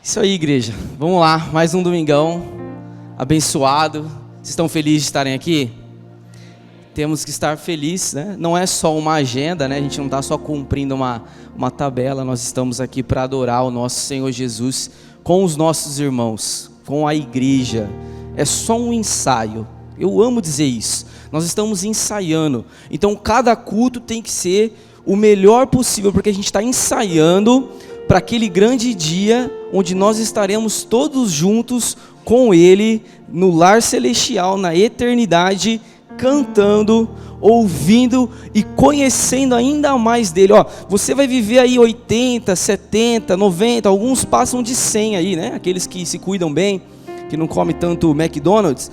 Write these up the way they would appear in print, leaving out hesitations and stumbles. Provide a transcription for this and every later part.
Isso aí, igreja. Vamos lá, mais um domingão abençoado. Vocês estão felizes de estarem aqui? Temos que estar felizes, né? Não é só uma agenda, né? A gente não está só cumprindo uma tabela. Nós estamos aqui para adorar o nosso Senhor Jesus com os nossos irmãos, com a igreja. É só um ensaio. Eu amo dizer isso. Nós estamos ensaiando. Então cada culto tem que ser o melhor possível, porque a gente está ensaiando para aquele grande dia onde nós estaremos todos juntos com Ele no lar celestial, na eternidade, cantando, ouvindo e conhecendo ainda mais dele. Ó, você vai viver aí 80, 70, 90, alguns passam de 100 aí, né? Aqueles que se cuidam bem, que não comem tanto McDonald's.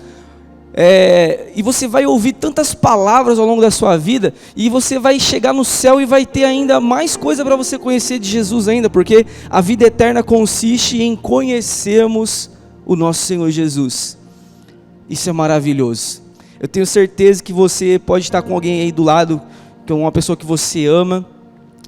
E você vai ouvir tantas palavras ao longo da sua vida, e você vai chegar no céu e vai ter ainda mais coisa para você conhecer de Jesus ainda, porque a vida eterna consiste em conhecermos o nosso Senhor Jesus. Isso é maravilhoso. Eu tenho certeza que você pode estar com alguém aí do lado, que é uma pessoa que você ama,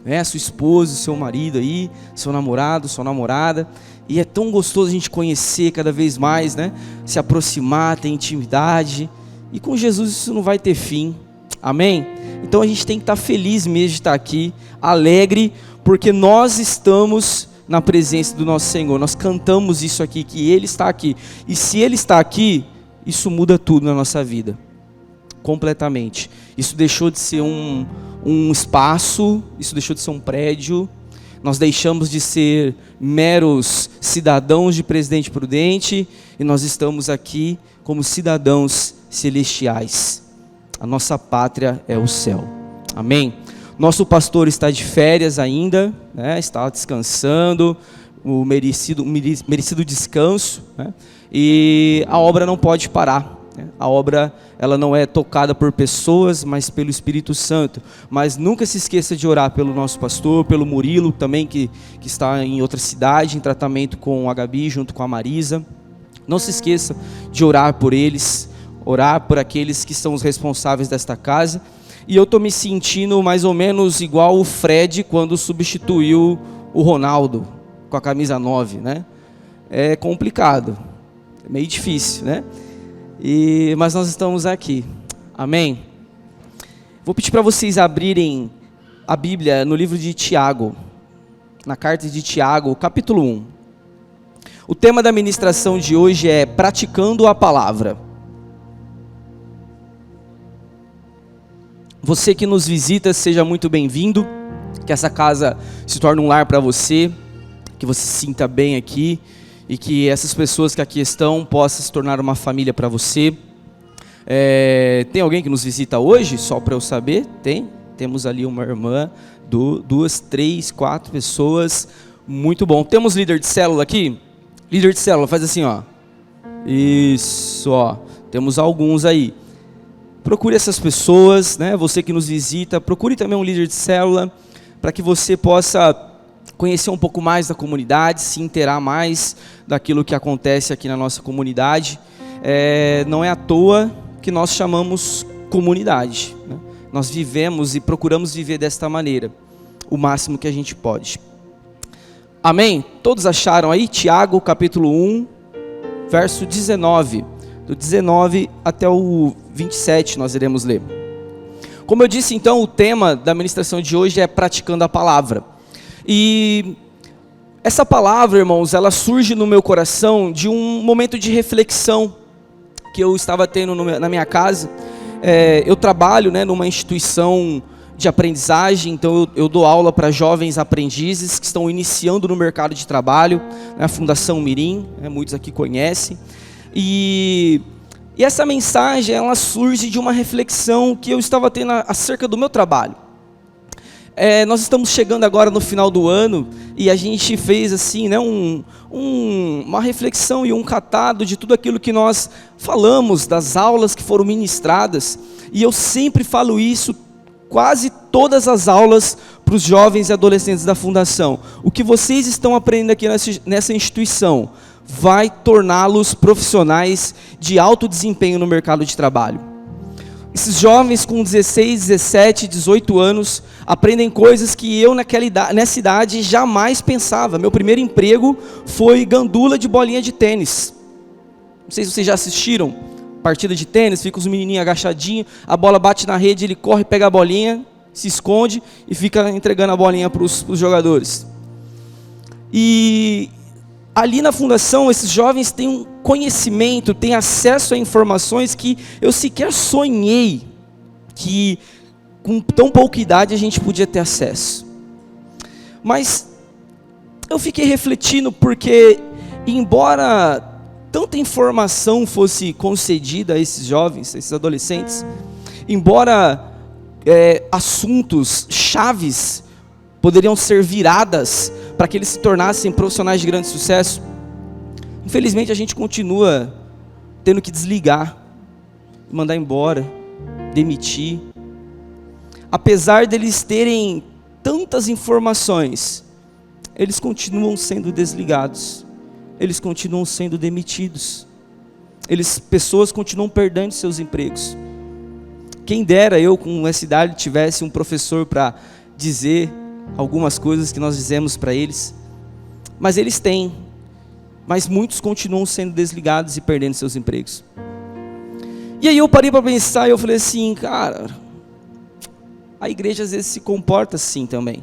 né? Sua esposa, seu marido aí, seu namorado, sua namorada. E é tão gostoso a gente conhecer cada vez mais, né? Se aproximar, ter intimidade. E com Jesus isso não vai ter fim. Amém? Então a gente tem que estar feliz mesmo de estar aqui, alegre, porque nós estamos na presença do nosso Senhor. Nós cantamos isso aqui, que Ele está aqui. E se Ele está aqui, isso muda tudo na nossa vida. Completamente. Isso deixou de ser um espaço, isso deixou de ser um prédio. Nós deixamos de ser meros cidadãos de Presidente Prudente e nós estamos aqui como cidadãos celestiais. A nossa pátria é o céu. Amém? Nosso pastor está de férias ainda, né? Está descansando, o merecido descanso, né? E a obra não pode parar. A obra, ela não é tocada por pessoas, mas pelo Espírito Santo. Mas nunca se esqueça de orar pelo nosso pastor, pelo Murilo também, que está em outra cidade, em tratamento com a Gabi, junto com a Marisa. Não se esqueça de orar por eles, orar por aqueles que são os responsáveis desta casa. E eu estou me sentindo mais ou menos igual o Fred quando substituiu o Ronaldo com a camisa 9, né? É complicado, é meio difícil, né? Mas nós estamos aqui, amém? Vou pedir para vocês abrirem a Bíblia no livro de Tiago, na carta de Tiago, capítulo 1. O tema da ministração de hoje é praticando a palavra. Você que nos visita, seja muito bem-vindo, que essa casa se torne um lar para você, que você se sinta bem aqui, e que essas pessoas que aqui estão possam se tornar uma família para você. Tem alguém que nos visita hoje? Só para eu saber? Temos ali uma irmã, 2, 3, 4 pessoas. Muito bom. Temos líder de célula aqui? Líder de célula, faz assim, ó. Isso, ó. Temos alguns aí. Procure essas pessoas, né? Você que nos visita, procure também um líder de célula, para que você possa conhecer um pouco mais da comunidade, se inteirar mais daquilo que acontece aqui na nossa comunidade. Não é à toa que nós chamamos comunidade, né? Nós vivemos e procuramos viver desta maneira, o máximo que a gente pode. Amém? Todos acharam aí? Tiago capítulo 1, verso 19. Do 19 até o 27 nós iremos ler. Como eu disse então, o tema da ministração de hoje é praticando a palavra. E essa palavra, irmãos, ela surge no meu coração de um momento de reflexão que eu estava tendo na minha casa. Eu trabalho, né, numa instituição de aprendizagem, então eu dou aula para jovens aprendizes que estão iniciando no mercado de trabalho, né, a Fundação Mirim, né, muitos aqui conhecem. E essa mensagem, ela surge de uma reflexão que eu estava tendo acerca do meu trabalho. Nós estamos chegando agora no final do ano e a gente fez assim, né, uma reflexão e um catado de tudo aquilo que nós falamos, das aulas que foram ministradas. E eu sempre falo isso, quase todas as aulas, para os jovens e adolescentes da Fundação. O que vocês estão aprendendo aqui nessa instituição vai torná-los profissionais de alto desempenho no mercado de trabalho. Esses jovens com 16, 17, 18 anos aprendem coisas que eu nessa idade jamais pensava. Meu primeiro emprego foi gandula de bolinha de tênis. Não sei se vocês já assistiram partida de tênis, fica os menininhos agachadinhos, a bola bate na rede, ele corre, pega a bolinha, se esconde e fica entregando a bolinha para os jogadores. E ali na fundação, esses jovens têm um conhecimento, têm acesso a informações que eu sequer sonhei que com tão pouca idade a gente podia ter acesso. Mas eu fiquei refletindo porque, embora tanta informação fosse concedida a esses jovens, a esses adolescentes, embora assuntos chaves poderiam ser viradas para que eles se tornassem profissionais de grande sucesso, infelizmente a gente continua tendo que desligar, mandar embora, demitir. Apesar deles terem tantas informações, eles continuam sendo desligados, eles continuam sendo demitidos, pessoas continuam perdendo seus empregos. Quem dera eu com essa idade tivesse um professor para dizer algumas coisas que nós dizemos para eles, mas eles têm, mas muitos continuam sendo desligados e perdendo seus empregos. E aí eu parei para pensar e eu falei assim, cara, a igreja às vezes se comporta assim também.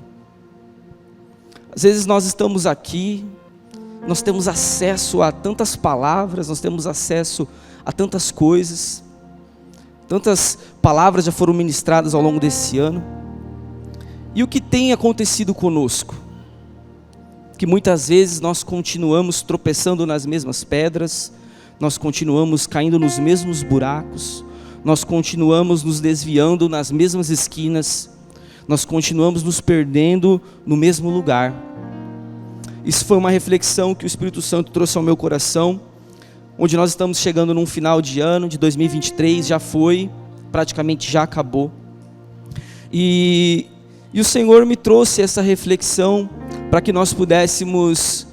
Às vezes nós estamos aqui, nós temos acesso a tantas palavras, nós temos acesso a tantas coisas, tantas palavras já foram ministradas ao longo desse ano. E o que tem acontecido conosco? Que muitas vezes nós continuamos tropeçando nas mesmas pedras, nós continuamos caindo nos mesmos buracos, nós continuamos nos desviando nas mesmas esquinas, nós continuamos nos perdendo no mesmo lugar. Isso foi uma reflexão que o Espírito Santo trouxe ao meu coração, onde nós estamos chegando num final de ano, de 2023, já foi, praticamente já acabou. E o Senhor me trouxe essa reflexão para que nós pudéssemos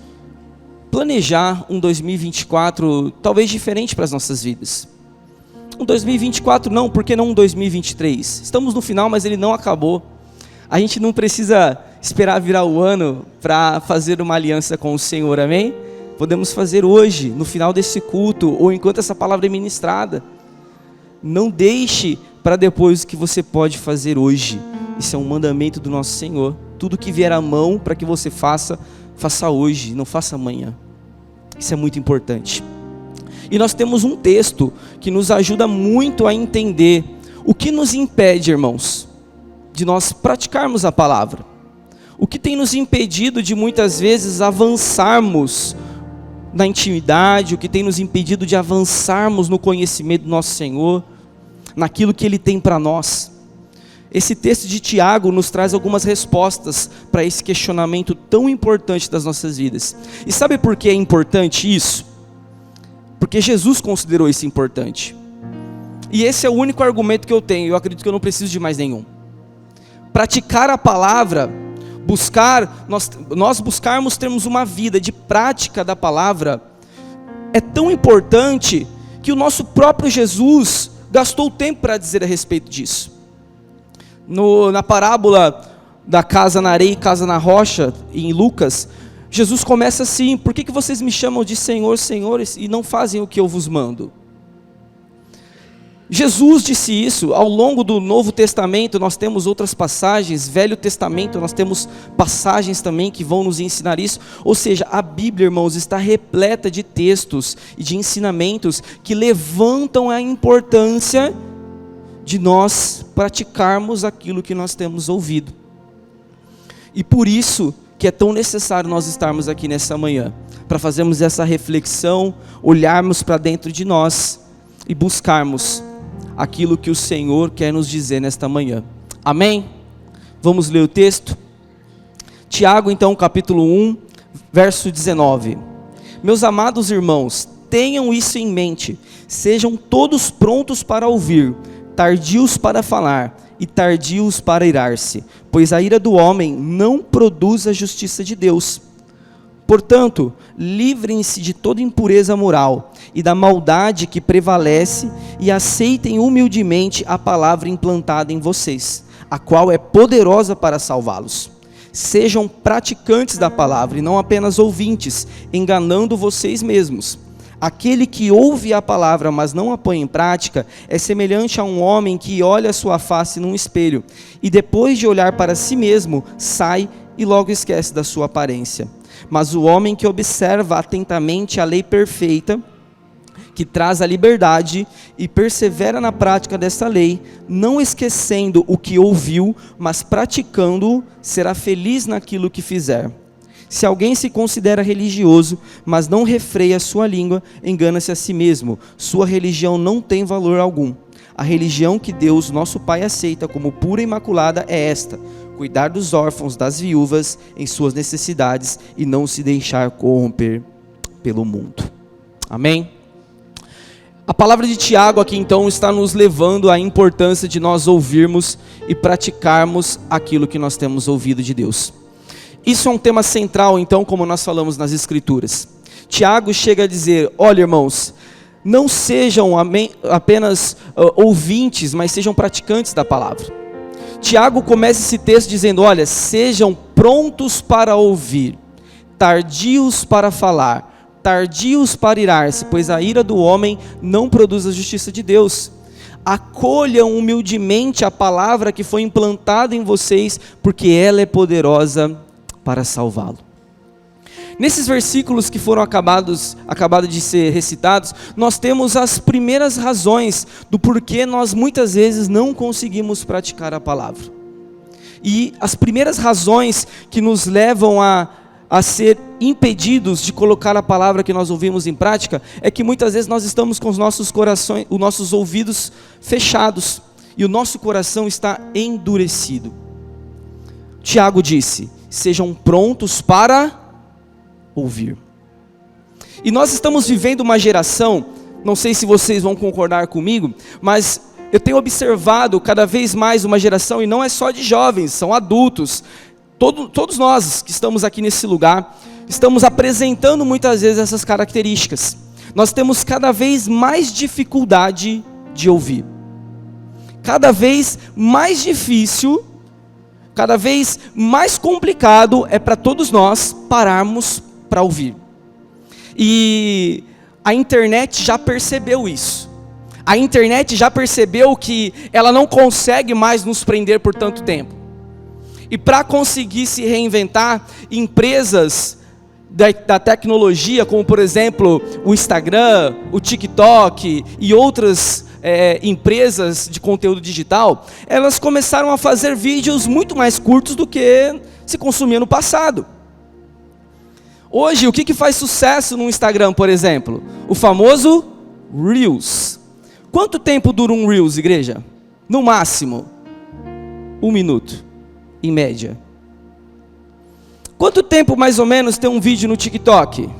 planejar um 2024 talvez diferente para as nossas vidas. Um 2024 não, por que não um 2023? Estamos no final, mas ele não acabou. A gente não precisa esperar virar o ano para fazer uma aliança com o Senhor, amém? Podemos fazer hoje, no final desse culto, ou enquanto essa palavra é ministrada. Não deixe para depois o que você pode fazer hoje. Isso é um mandamento do nosso Senhor. Tudo que vier à mão para que você faça, faça hoje, não faça amanhã. Isso é muito importante. E nós temos um texto que nos ajuda muito a entender o que nos impede, irmãos, de nós praticarmos a palavra. O que tem nos impedido de muitas vezes avançarmos na intimidade, o que tem nos impedido de avançarmos no conhecimento do nosso Senhor, naquilo que Ele tem para nós. Esse texto de Tiago nos traz algumas respostas para esse questionamento tão importante das nossas vidas. E sabe por que é importante isso? Porque Jesus considerou isso importante. E esse é o único argumento que eu tenho, eu acredito que eu não preciso de mais nenhum. Praticar a palavra, nós buscarmos termos uma vida de prática da palavra, é tão importante que o nosso próprio Jesus gastou tempo para dizer a respeito disso. Na parábola da casa na areia e casa na rocha, em Lucas, Jesus começa assim: por que vocês me chamam de Senhor, Senhor, e não fazem o que eu vos mando? Jesus disse isso. Ao longo do Novo Testamento nós temos outras passagens, Velho Testamento nós temos passagens também que vão nos ensinar isso. Ou seja, a Bíblia, irmãos, está repleta de textos e de ensinamentos que levantam a importância de nós praticarmos aquilo que nós temos ouvido. E por isso que é tão necessário nós estarmos aqui nessa manhã, para fazermos essa reflexão, olharmos para dentro de nós e buscarmos aquilo que o Senhor quer nos dizer nesta manhã. Amém? Vamos ler o texto? Tiago, então, capítulo 1, verso 19. Meus amados irmãos, tenham isso em mente, sejam todos prontos para ouvir, tardios para falar e tardios para irar-se, pois a ira do homem não produz a justiça de Deus. Portanto, livrem-se de toda impureza moral e da maldade que prevalece e aceitem humildemente a palavra implantada em vocês, a qual é poderosa para salvá-los. Sejam praticantes da palavra e não apenas ouvintes, enganando vocês mesmos. Aquele que ouve a palavra, mas não a põe em prática, é semelhante a um homem que olha a sua face num espelho e depois de olhar para si mesmo, sai e logo esquece da sua aparência. Mas o homem que observa atentamente a lei perfeita, que traz a liberdade e persevera na prática desta lei, não esquecendo o que ouviu, mas praticando-o, será feliz naquilo que fizer. Se alguém se considera religioso, mas não refreia sua língua, engana-se a si mesmo. Sua religião não tem valor algum. A religião que Deus, nosso Pai, aceita como pura e imaculada é esta: cuidar dos órfãos, das viúvas em suas necessidades e não se deixar corromper pelo mundo. Amém? A palavra de Tiago aqui então está nos levando à importância de nós ouvirmos e praticarmos aquilo que nós temos ouvido de Deus. Isso é um tema central então, como nós falamos nas Escrituras. Tiago chega a dizer: olha, irmãos, não sejam apenas ouvintes, mas sejam praticantes da palavra. Tiago começa esse texto dizendo: olha, sejam prontos para ouvir, tardios para falar, tardios para irar-se, pois a ira do homem não produz a justiça de Deus. Acolham humildemente a palavra que foi implantada em vocês, porque ela é poderosa para salvá-lo. Nesses versículos que foram acabados de ser recitados, nós temos as primeiras razões do porquê nós muitas vezes não conseguimos praticar a palavra. E as primeiras razões que nos levam a ser impedidos de colocar a palavra que nós ouvimos em prática, é que muitas vezes nós estamos com os nossos corações, os nossos ouvidos fechados, e o nosso coração está endurecido. Tiago disse: sejam prontos para ouvir. E nós estamos vivendo uma geração, não sei se vocês vão concordar comigo, mas eu tenho observado cada vez mais uma geração, e não é só de jovens, são adultos, todos nós que estamos aqui nesse lugar, estamos apresentando muitas vezes essas características. Nós temos cada vez mais dificuldade de ouvir, cada vez mais difícil, cada vez mais complicado é para todos nós pararmos para ouvir. E a internet já percebeu isso. A internet já percebeu que ela não consegue mais nos prender por tanto tempo. E para conseguir se reinventar, empresas da tecnologia, como por exemplo o Instagram, o TikTok e outras empresas de conteúdo digital, elas começaram a fazer vídeos muito mais curtos do que se consumia no passado. Hoje, o que faz sucesso no Instagram, por exemplo? O famoso Reels. Quanto tempo dura um Reels, igreja? No máximo, 1 minuto, em média. Quanto tempo, mais ou menos, tem um vídeo no TikTok?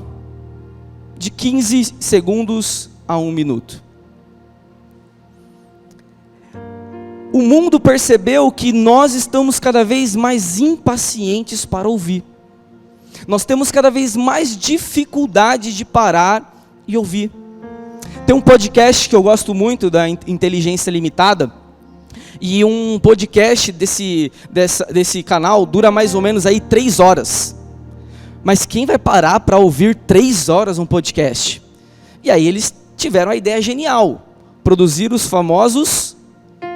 De 15 segundos a 1 minuto. O mundo percebeu que nós estamos cada vez mais impacientes para ouvir. Nós temos cada vez mais dificuldade de parar e ouvir. Tem um podcast que eu gosto muito, da Inteligência Limitada, e um podcast desse canal dura mais ou menos aí 3 horas. Mas quem vai parar para ouvir 3 horas um podcast? E aí eles tiveram a ideia genial: produzir os famosos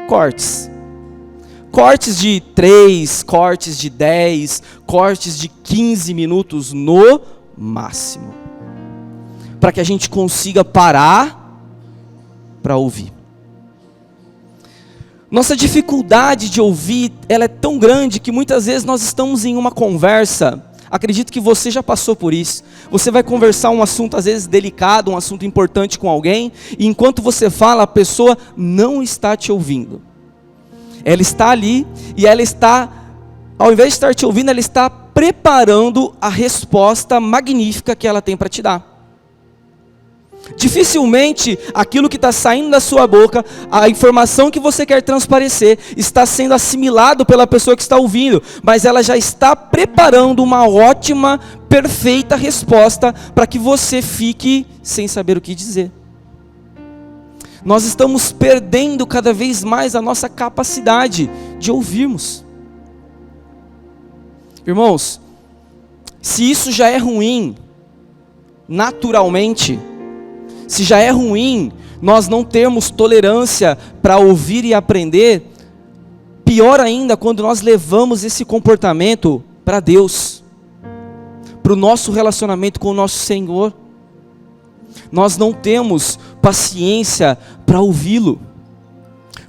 cortes. Cortes de 3, cortes de 10, cortes de 15 minutos no máximo. Para que a gente consiga parar para ouvir. Nossa dificuldade de ouvir, ela é tão grande que muitas vezes nós estamos em uma conversa. Acredito que você já passou por isso. Você vai conversar um assunto às vezes delicado, um assunto importante com alguém, e enquanto você fala, a pessoa não está te ouvindo. Ela está ali e ela está, ao invés de estar te ouvindo, ela está preparando a resposta magnífica que ela tem para te dar. Dificilmente aquilo que está saindo da sua boca, a informação que você quer transparecer, está sendo assimilado pela pessoa que está ouvindo, mas ela já está preparando uma ótima, perfeita resposta para que você fique sem saber o que dizer. Nós estamos perdendo cada vez mais a nossa capacidade de ouvirmos. Irmãos, se isso já é ruim, naturalmente, se já é ruim nós não termos tolerância para ouvir e aprender, pior ainda quando nós levamos esse comportamento para Deus, para o nosso relacionamento com o nosso Senhor. Nós não temos paciência para ouvi-lo.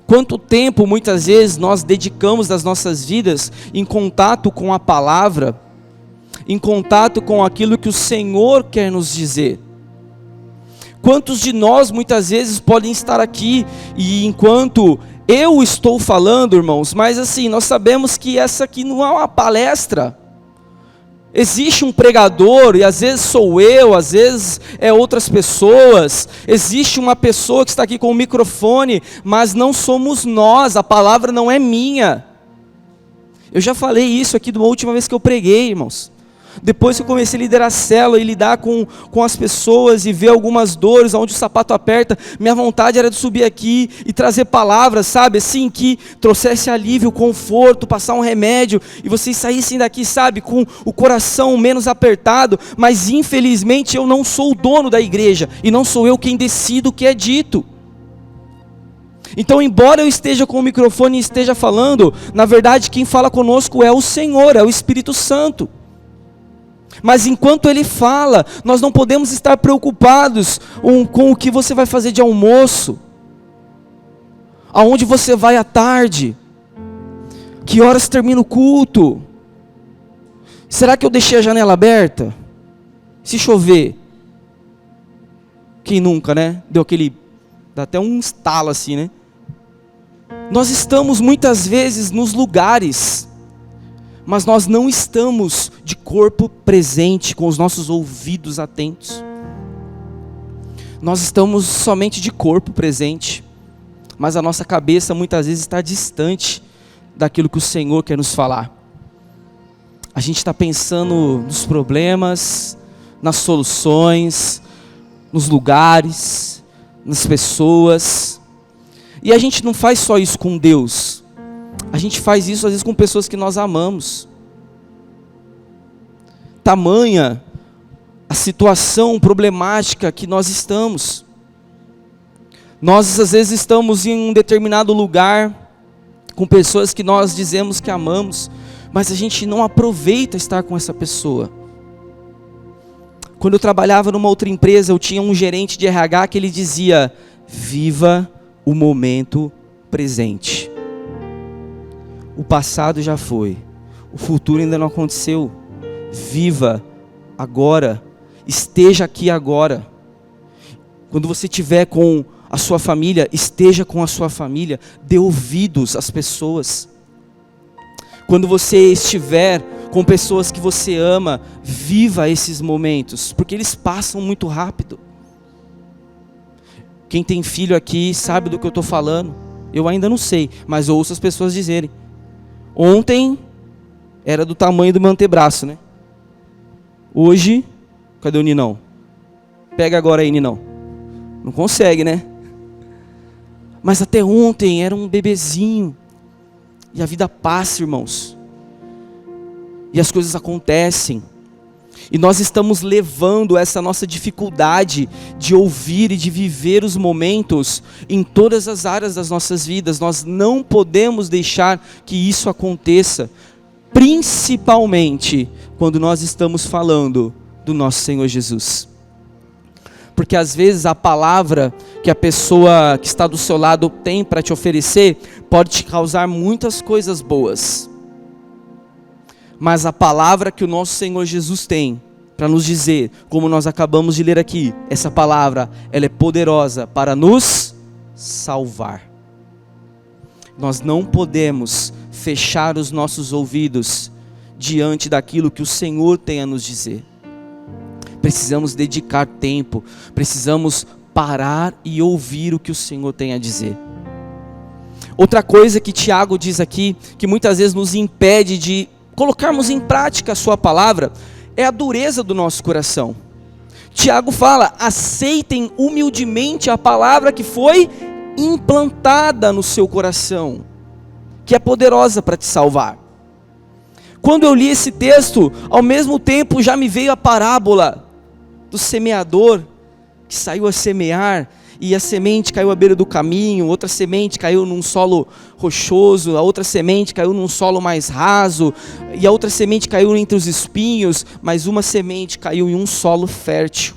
Quanto tempo muitas vezes nós dedicamos das nossas vidas em contato com a palavra, em contato com aquilo que o Senhor quer nos dizer. Quantos de nós muitas vezes podem estar aqui e enquanto eu estou falando, irmãos, mas assim, nós sabemos que essa aqui não é uma palestra. Existe um pregador e às vezes sou eu, às vezes é outras pessoas. Existe uma pessoa que está aqui com o microfone, mas não somos nós, a palavra não é minha. Eu já falei isso aqui da última vez que eu preguei, irmãos. Depois que eu comecei a liderar a célula e lidar com as pessoas e ver algumas dores, onde o sapato aperta, minha vontade era de subir aqui e trazer palavras, sabe, assim, que trouxesse alívio, conforto, passar um remédio, e vocês saíssem daqui, sabe, com o coração menos apertado, mas infelizmente eu não sou o dono da igreja, e não sou eu quem decido o que é dito. Então, embora eu esteja com o microfone e esteja falando, na verdade quem fala conosco é o Senhor, é o Espírito Santo. Mas enquanto Ele fala, nós não podemos estar preocupados com o que você vai fazer de almoço, aonde você vai à tarde, que horas termina o culto, será que eu deixei a janela aberta? Se chover, quem nunca, né? Dá até um estalo assim, né? Nós estamos muitas vezes nos lugares, mas nós não estamos de corpo presente, com os nossos ouvidos atentos. Nós estamos somente de corpo presente, mas a nossa cabeça muitas vezes está distante daquilo que o Senhor quer nos falar. A gente está pensando nos problemas, nas soluções, nos lugares, nas pessoas. E a gente não faz só isso com Deus. A gente faz isso às vezes com pessoas que nós amamos. Tamanha a situação problemática que nós estamos. Nós às vezes estamos em um determinado lugar, com pessoas que nós dizemos que amamos, mas a gente não aproveita estar com essa pessoa. Quando eu trabalhava numa outra empresa, eu tinha um gerente de RH que ele dizia: viva o momento presente. O passado já foi, o futuro ainda não aconteceu. Viva agora, esteja aqui agora. Quando você estiver com a sua família, esteja com a sua família, dê ouvidos às pessoas. Quando você estiver com pessoas que você ama, viva esses momentos, porque eles passam muito rápido. Quem tem filho aqui sabe do que eu estou falando. Eu ainda não sei, mas ouço as pessoas dizerem. Ontem era do tamanho do meu antebraço, né? Hoje, cadê o Ninão? Pega agora aí, Ninão. Não consegue, né? Mas até ontem era um bebezinho. E a vida passa, irmãos. E as coisas acontecem. E nós estamos levando essa nossa dificuldade de ouvir e de viver os momentos em todas as áreas das nossas vidas. Nós não podemos deixar que isso aconteça, principalmente quando nós estamos falando do nosso Senhor Jesus. Porque às vezes a palavra que a pessoa que está do seu lado tem para te oferecer pode te causar muitas coisas boas. Mas a palavra que o nosso Senhor Jesus tem para nos dizer, como nós acabamos de ler aqui, essa palavra, ela é poderosa para nos salvar. Nós não podemos fechar os nossos ouvidos diante daquilo que o Senhor tem a nos dizer. Precisamos dedicar tempo, precisamos parar e ouvir o que o Senhor tem a dizer. Outra coisa que Tiago diz aqui, que muitas vezes nos impede de colocarmos em prática a sua palavra, é a dureza do nosso coração. Tiago fala: aceitem humildemente a palavra que foi implantada no seu coração, que é poderosa para te salvar. Quando eu li esse texto, ao mesmo tempo já me veio a parábola do semeador, que saiu a semear, e a semente caiu à beira do caminho, outra semente caiu num solo rochoso, a outra semente caiu num solo mais raso, e a outra semente caiu entre os espinhos, mas uma semente caiu em um solo fértil,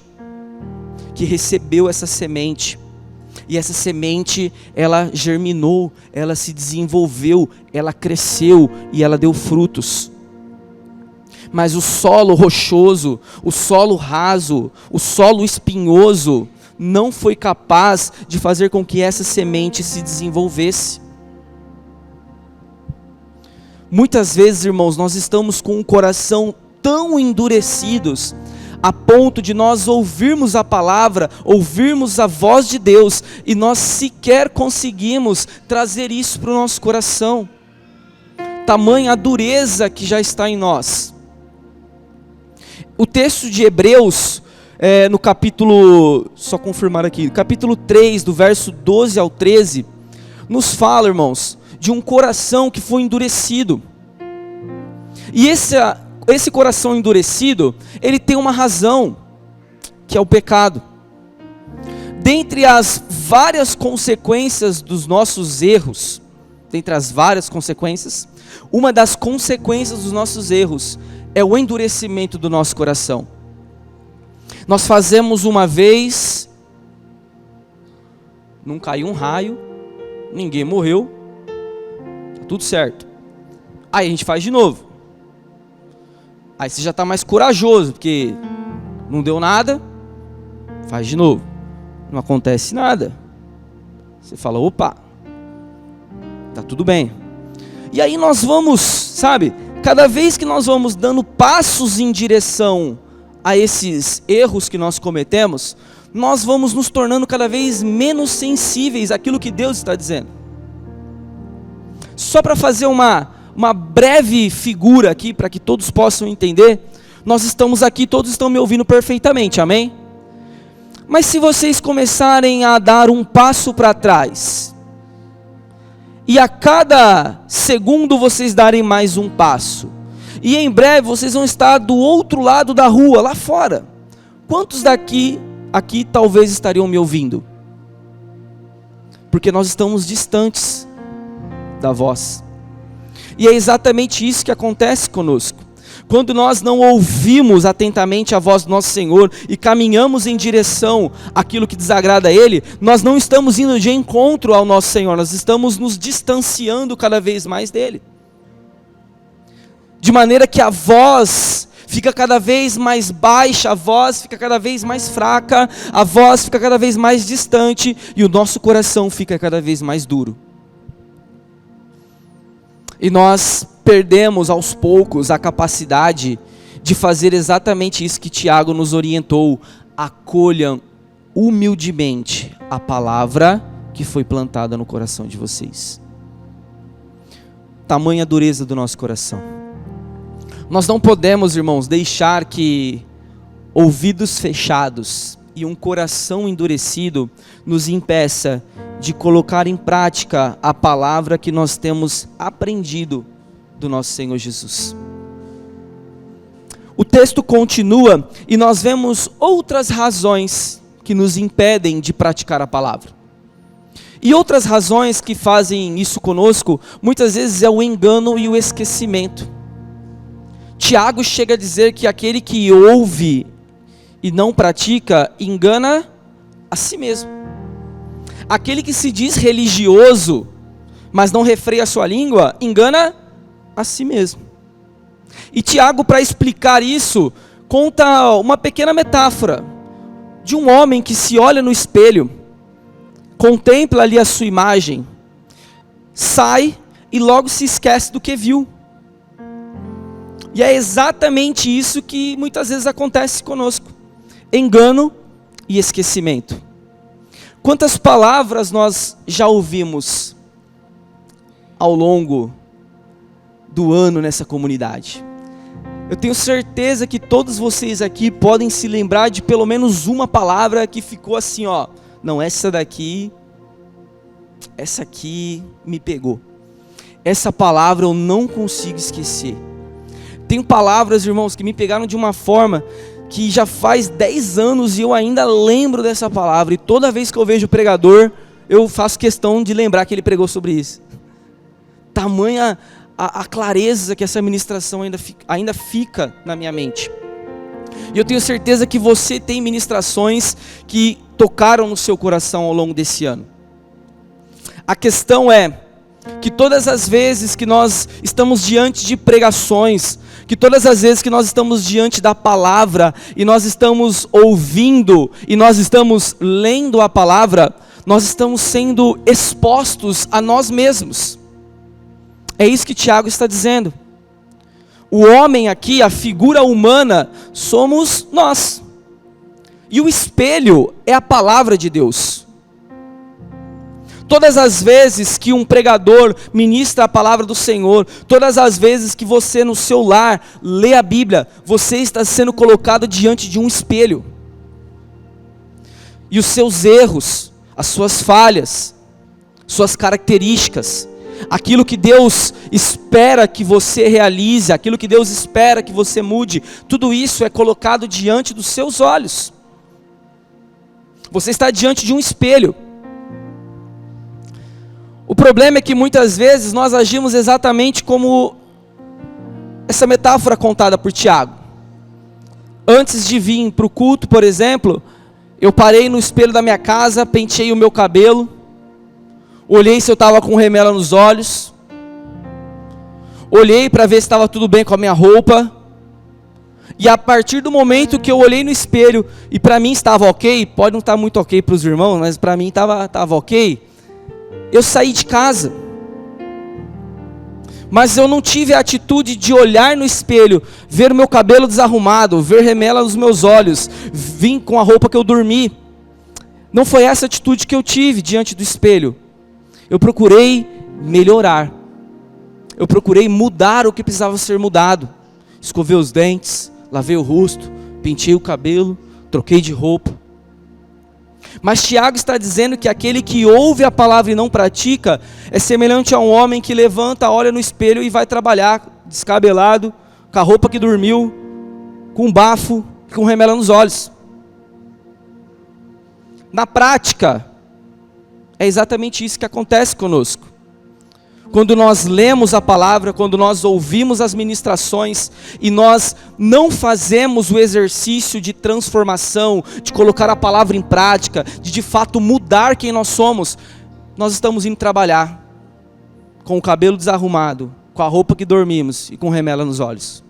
que recebeu essa semente, e essa semente, ela germinou, ela se desenvolveu, ela cresceu, e ela deu frutos. Mas o solo rochoso, o solo raso, o solo espinhoso, não foi capaz de fazer com que essa semente se desenvolvesse. Muitas vezes, irmãos, nós estamos com o coração tão endurecidos, a ponto de nós ouvirmos a palavra, ouvirmos a voz de Deus, e nós sequer conseguimos trazer isso para o nosso coração. Tamanha a dureza que já está em nós. O texto de Hebreus, no capítulo, só confirmar aqui, capítulo 3, do verso 12 ao 13, nos fala, irmãos, de um coração que foi endurecido. E esse coração endurecido, ele tem uma razão, que é o pecado. Dentre as várias consequências dos nossos erros, uma das consequências dos nossos erros é o endurecimento do nosso coração. Nós fazemos uma vez, não caiu um raio, ninguém morreu, tá tudo certo. Aí a gente faz de novo. Aí você já está mais corajoso, porque não deu nada, faz de novo. Não acontece nada. Você fala: opa, tá tudo bem. E aí nós vamos, sabe, cada vez que nós vamos dando passos em direção a esses erros que nós cometemos, nós vamos nos tornando cada vez menos sensíveis àquilo que Deus está dizendo. Só para fazer uma breve figura aqui, para que todos possam entender, nós estamos aqui, todos estão me ouvindo perfeitamente, amém? Mas se vocês começarem a dar um passo para trás, e a cada segundo vocês darem mais um passo, e em breve vocês vão estar do outro lado da rua, lá fora, quantos aqui talvez estariam me ouvindo? Porque nós estamos distantes da voz. E é exatamente isso que acontece conosco. Quando nós não ouvimos atentamente a voz do nosso Senhor e caminhamos em direção àquilo que desagrada a Ele, nós não estamos indo de encontro ao nosso Senhor, nós estamos nos distanciando cada vez mais dEle. De maneira que a voz fica cada vez mais baixa, a voz fica cada vez mais fraca, a voz fica cada vez mais distante e o nosso coração fica cada vez mais duro. E nós perdemos aos poucos a capacidade de fazer exatamente isso que Tiago nos orientou: acolham humildemente a palavra que foi plantada no coração de vocês. Tamanha dureza do nosso coração. Nós não podemos, irmãos, deixar que ouvidos fechados e um coração endurecido nos impeça de colocar em prática a palavra que nós temos aprendido do nosso Senhor Jesus. O texto continua e nós vemos outras razões que nos impedem de praticar a palavra. E outras razões que fazem isso conosco, muitas vezes é o engano e o esquecimento. Tiago chega a dizer que aquele que ouve e não pratica, engana a si mesmo. Aquele que se diz religioso, mas não refreia a sua língua, engana a si mesmo. E Tiago, para explicar isso, conta uma pequena metáfora de um homem que se olha no espelho, contempla ali a sua imagem, sai e logo se esquece do que viu. E é exatamente isso que muitas vezes acontece conosco: engano e esquecimento. Quantas palavras nós já ouvimos ao longo do ano nessa comunidade? Eu tenho certeza que todos vocês aqui podem se lembrar de pelo menos uma palavra que ficou assim, ó. Não, essa aqui me pegou. Essa palavra eu não consigo esquecer. Tem palavras, irmãos, que me pegaram de uma forma que já faz 10 anos e eu ainda lembro dessa palavra. E toda vez que eu vejo o pregador, eu faço questão de lembrar que ele pregou sobre isso. Tamanha a clareza que essa ministração ainda fica na minha mente. E eu tenho certeza que você tem ministrações que tocaram no seu coração ao longo desse ano. A questão é que todas as vezes que nós estamos diante de pregações, que todas as vezes que nós estamos diante da palavra, e nós estamos ouvindo, e nós estamos lendo a palavra, nós estamos sendo expostos a nós mesmos. É isso que Tiago está dizendo. O homem aqui, a figura humana, somos nós. E o espelho é a palavra de Deus. Todas as vezes que um pregador ministra a palavra do Senhor, todas as vezes que você no seu lar lê a Bíblia, você está sendo colocado diante de um espelho. E os seus erros, as suas falhas, suas características, aquilo que Deus espera que você realize, aquilo que Deus espera que você mude, tudo isso é colocado diante dos seus olhos. Você está diante de um espelho. O problema é que muitas vezes nós agimos exatamente como essa metáfora contada por Tiago. Antes de vir para o culto, por exemplo, eu parei no espelho da minha casa, penteei o meu cabelo, olhei se eu estava com remela nos olhos, olhei para ver se estava tudo bem com a minha roupa, e a partir do momento que eu olhei no espelho, e para mim estava ok, pode não estar muito ok para os irmãos, mas para mim estava ok, eu saí de casa. Mas eu não tive a atitude de olhar no espelho, ver o meu cabelo desarrumado, ver remela nos meus olhos, vim com a roupa que eu dormi. Não foi essa atitude que eu tive diante do espelho. Eu procurei melhorar. Eu procurei mudar o que precisava ser mudado. Escovei os dentes, lavei o rosto, pentei o cabelo, troquei de roupa. Mas Tiago está dizendo que aquele que ouve a palavra e não pratica é semelhante a um homem que levanta, olha no espelho e vai trabalhar descabelado, com a roupa que dormiu, com bafo, com remela nos olhos. Na prática, é exatamente isso que acontece conosco. Quando nós lemos a palavra, quando nós ouvimos as ministrações e nós não fazemos o exercício de transformação, de colocar a palavra em prática, de fato mudar quem nós somos, nós estamos indo trabalhar com o cabelo desarrumado, com a roupa que dormimos e com remela nos olhos.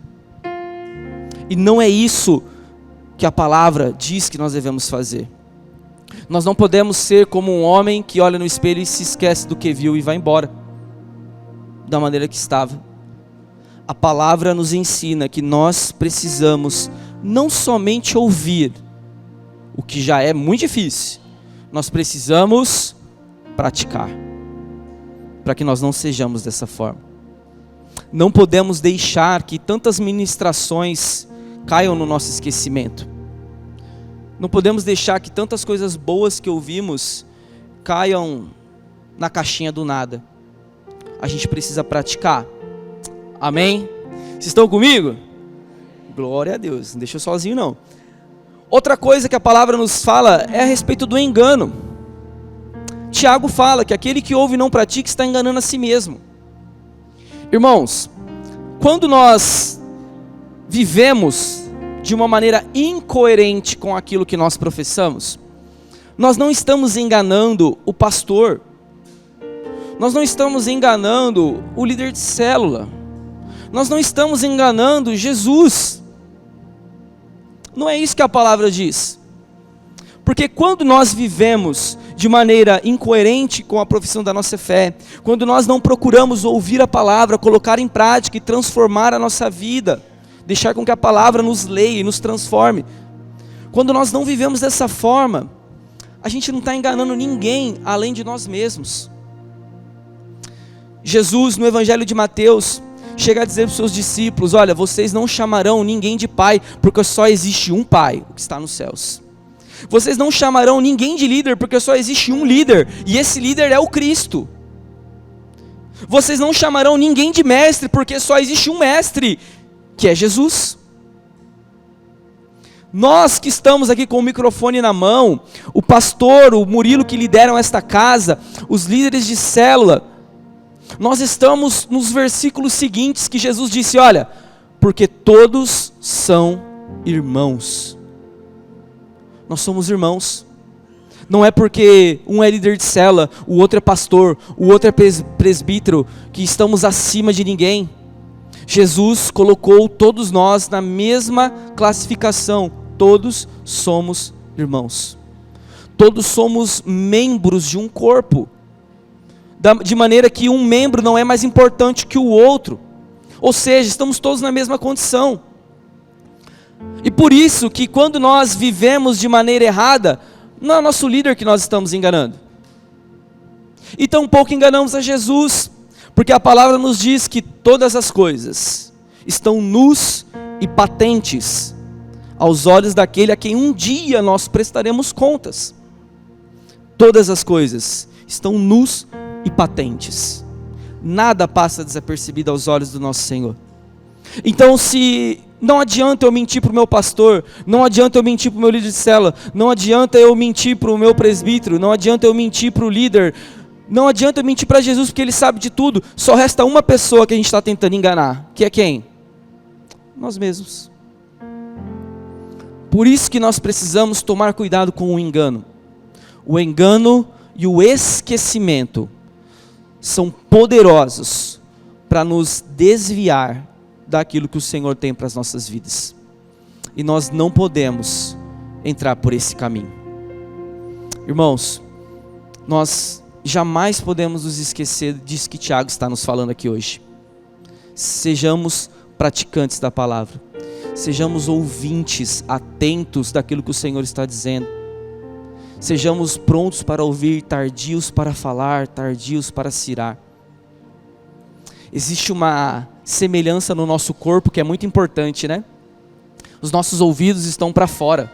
E não é isso que a palavra diz que nós devemos fazer. Nós não podemos ser como um homem que olha no espelho e se esquece do que viu e vai embora da maneira que estava. A palavra nos ensina que nós precisamos não somente ouvir, o que já é muito difícil, nós precisamos praticar, para que nós não sejamos dessa forma. Não podemos deixar que tantas ministrações caiam no nosso esquecimento. Não podemos deixar que tantas coisas boas que ouvimos caiam na caixinha do nada. A gente precisa praticar. Amém? Vocês estão comigo? Glória a Deus, não deixa eu sozinho não. Outra coisa que a palavra nos fala é a respeito do engano. Tiago fala que aquele que ouve e não pratica está enganando a si mesmo. Irmãos, quando nós vivemos de uma maneira incoerente com aquilo que nós professamos, nós não estamos enganando o pastor, nós não estamos enganando o líder de célula, nós não estamos enganando Jesus. Não é isso que a palavra diz. Porque quando nós vivemos de maneira incoerente com a profissão da nossa fé, quando nós não procuramos ouvir a palavra, colocar em prática e transformar a nossa vida, deixar com que a palavra nos leia e nos transforme, quando nós não vivemos dessa forma, a gente não está enganando ninguém além de nós mesmos. Jesus, no Evangelho de Mateus, chega a dizer para os seus discípulos: olha, vocês não chamarão ninguém de pai, porque só existe um pai, o que está nos céus. Vocês não chamarão ninguém de líder, porque só existe um líder, e esse líder é o Cristo. Vocês não chamarão ninguém de mestre, porque só existe um mestre, que é Jesus. Nós que estamos aqui com o microfone na mão, o pastor, o Murilo que lideram esta casa, os líderes de célula, nós estamos nos versículos seguintes que Jesus disse: olha, porque todos são irmãos. Nós somos irmãos. Não é porque um é líder de célula, o outro é pastor, o outro é presbítero, que estamos acima de ninguém. Jesus colocou todos nós na mesma classificação. Todos somos irmãos. Todos somos membros de um corpo. De maneira que um membro não é mais importante que o outro. Ou seja, estamos todos na mesma condição. E por isso que quando nós vivemos de maneira errada, não é nosso líder que nós estamos enganando. E tampouco enganamos a Jesus, porque a palavra nos diz que todas as coisas estão nus e patentes aos olhos daquele a quem um dia nós prestaremos contas. Todas as coisas estão nus e patentes. Nada passa desapercebido aos olhos do nosso Senhor. Então, se não adianta eu mentir para o meu pastor, não adianta eu mentir para o meu líder de célula, não adianta eu mentir para o meu presbítero, não adianta eu mentir para o líder, não adianta eu mentir para Jesus, porque Ele sabe de tudo. Só resta uma pessoa que a gente está tentando enganar, que é quem? Nós mesmos. Por isso que nós precisamos tomar cuidado com o engano. O engano e o esquecimento são poderosos para nos desviar daquilo que o Senhor tem para as nossas vidas. E nós não podemos entrar por esse caminho. Irmãos, nós jamais podemos nos esquecer disso que Tiago está nos falando aqui hoje. Sejamos praticantes da palavra. Sejamos ouvintes, atentos daquilo que o Senhor está dizendo. Sejamos prontos para ouvir, tardios para falar, tardios para cirar. Existe uma semelhança no nosso corpo que é muito importante, né? Os nossos ouvidos estão para fora,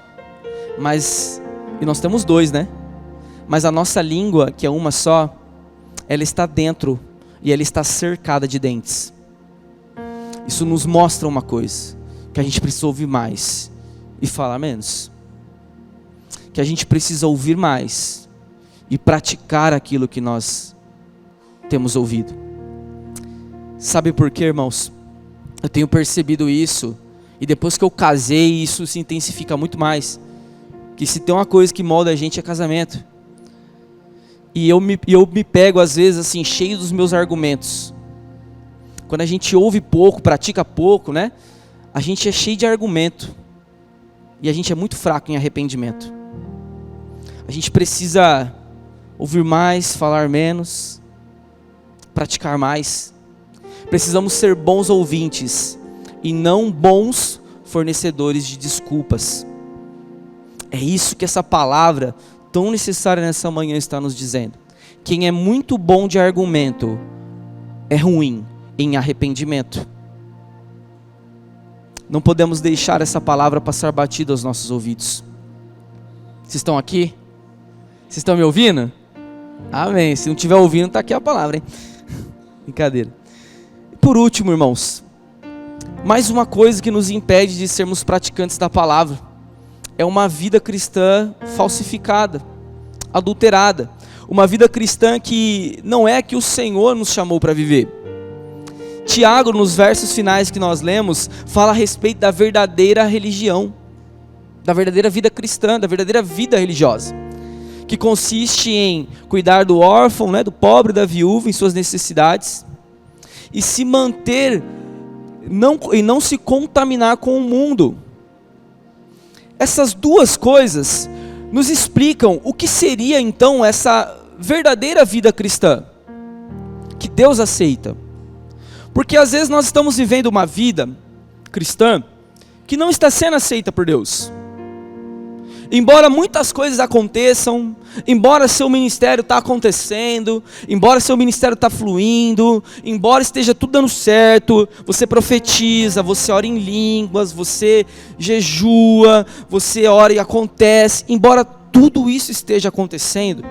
e nós temos dois, né? Mas a nossa língua, que é uma só, ela está dentro e ela está cercada de dentes. Isso nos mostra uma coisa, que a gente precisa ouvir mais e falar menos. Que a gente precisa ouvir mais e praticar aquilo que nós temos ouvido. Sabe por quê, irmãos? Eu tenho percebido isso, e depois que eu casei, isso se intensifica muito mais. Que se tem uma coisa que molda a gente é casamento. E eu me pego às vezes assim, cheio dos meus argumentos. Quando a gente ouve pouco, pratica pouco, né? A gente é cheio de argumento. E a gente é muito fraco em arrependimento. A gente precisa ouvir mais, falar menos, praticar mais. Precisamos ser bons ouvintes e não bons fornecedores de desculpas. É isso que essa palavra tão necessária nessa manhã está nos dizendo. Quem é muito bom de argumento é ruim em arrependimento. Não podemos deixar essa palavra passar batida aos nossos ouvidos. Vocês estão aqui? Vocês estão me ouvindo? Amém. Se não estiver ouvindo, está aqui a palavra, hein? Brincadeira. Por último, irmãos, mais uma coisa que nos impede de sermos praticantes da palavra é uma vida cristã falsificada, adulterada. Uma vida cristã que não é a que o Senhor nos chamou para viver. Tiago, nos versos finais que nós lemos, fala a respeito da verdadeira religião, da verdadeira vida cristã, da verdadeira vida religiosa, que consiste em cuidar do órfão, né, do pobre, da viúva em suas necessidades, e se manter, não se contaminar com o mundo. Essas duas coisas nos explicam o que seria então essa verdadeira vida cristã, que Deus aceita. Porque às vezes nós estamos vivendo uma vida cristã que não está sendo aceita por Deus. Embora muitas coisas aconteçam, embora seu ministério está acontecendo, embora seu ministério está fluindo, embora esteja tudo dando certo, você profetiza, você ora em línguas, você jejua, você ora e acontece, embora tudo isso esteja acontecendo,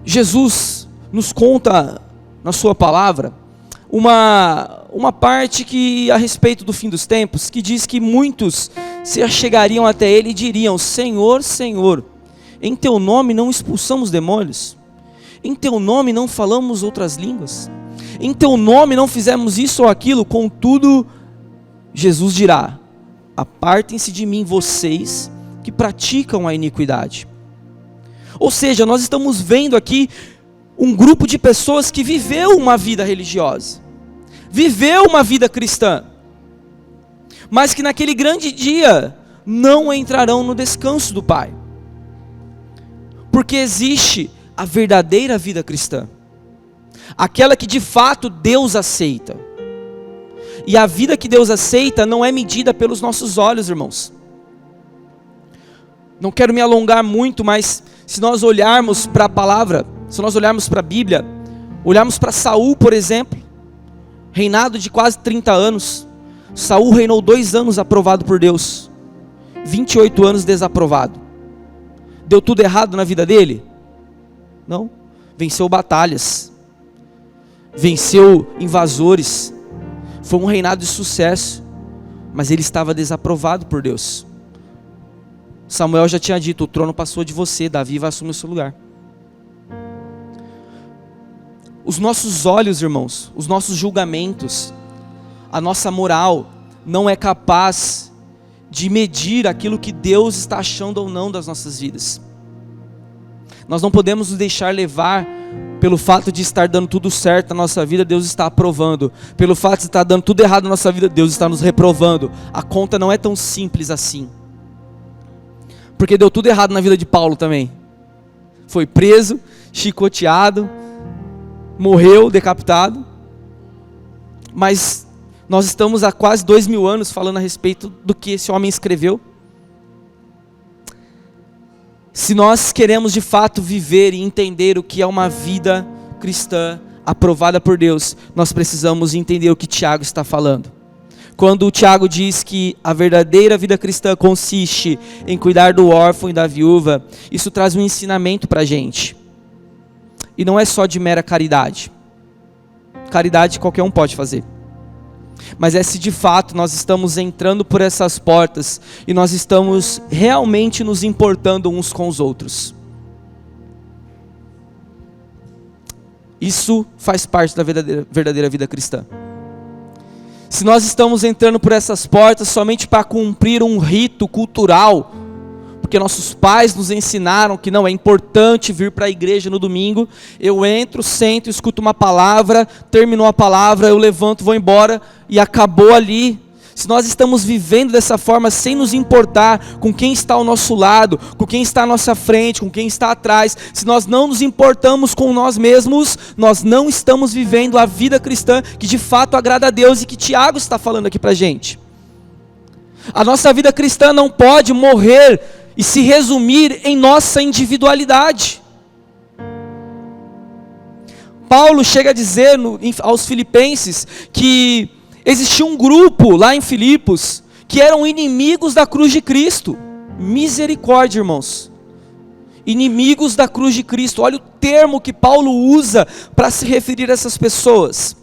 Jesus nos conta na sua palavra uma parte que a respeito do fim dos tempos, que diz que muitos se achegariam até ele e diriam: Senhor, Senhor, em teu nome não expulsamos demônios, em teu nome não falamos outras línguas, em teu nome não fizemos isso ou aquilo. Contudo, Jesus dirá: apartem-se de mim vocês que praticam a iniquidade. Ou seja, nós estamos vendo aqui um grupo de pessoas que viveu uma vida religiosa, viveu uma vida cristã, mas que naquele grande dia não entrarão no descanso do Pai. Porque existe a verdadeira vida cristã, aquela que de fato Deus aceita. E a vida que Deus aceita não é medida pelos nossos olhos, irmãos. Não quero me alongar muito, mas se nós olharmos para a palavra, se nós olharmos para a Bíblia, olharmos para Saul, por exemplo, reinado de quase 30 anos, Saul reinou 2 anos aprovado por Deus, 28 anos desaprovado. Deu tudo errado na vida dele? Não. Venceu batalhas, venceu invasores, foi um reinado de sucesso, mas ele estava desaprovado por Deus. Samuel já tinha dito: o trono passou de você, Davi vai assumir o seu lugar. Os nossos olhos, irmãos, os nossos julgamentos, a nossa moral não é capaz de medir aquilo que Deus está achando ou não das nossas vidas. Nós não podemos nos deixar levar pelo fato de estar dando tudo certo na nossa vida, Deus está aprovando. Pelo fato de estar dando tudo errado na nossa vida, Deus está nos reprovando. A conta não é tão simples assim. Porque deu tudo errado na vida de Paulo também. Foi preso, chicoteado, morreu decapitado. Mas nós estamos há quase 2000 anos falando a respeito do que esse homem escreveu. Se nós queremos de fato viver e entender o que é uma vida cristã aprovada por Deus, nós precisamos entender o que Tiago está falando. Quando o Tiago diz que a verdadeira vida cristã consiste em cuidar do órfão e da viúva, isso traz um ensinamento para a gente. E não é só de mera caridade. Caridade qualquer um pode fazer. Mas é se de fato nós estamos entrando por essas portas e nós estamos realmente nos importando uns com os outros. Isso faz parte da verdadeira vida cristã. Se nós estamos entrando por essas portas somente para cumprir um rito cultural, porque nossos pais nos ensinaram que não é importante vir para a igreja no domingo, eu entro, sento, escuto uma palavra, terminou a palavra, eu levanto, vou embora e acabou ali. Se nós estamos vivendo dessa forma sem nos importar com quem está ao nosso lado, com quem está à nossa frente, com quem está atrás, se nós não nos importamos com nós mesmos, nós não estamos vivendo a vida cristã que de fato agrada a Deus e que Tiago está falando aqui para a gente. A nossa vida cristã não pode morrer e se resumir em nossa individualidade. Paulo chega a dizer aos Filipenses que existia um grupo lá em Filipos que eram inimigos da cruz de Cristo. Misericórdia, irmãos. Inimigos da cruz de Cristo. Olha o termo que Paulo usa para se referir a essas pessoas.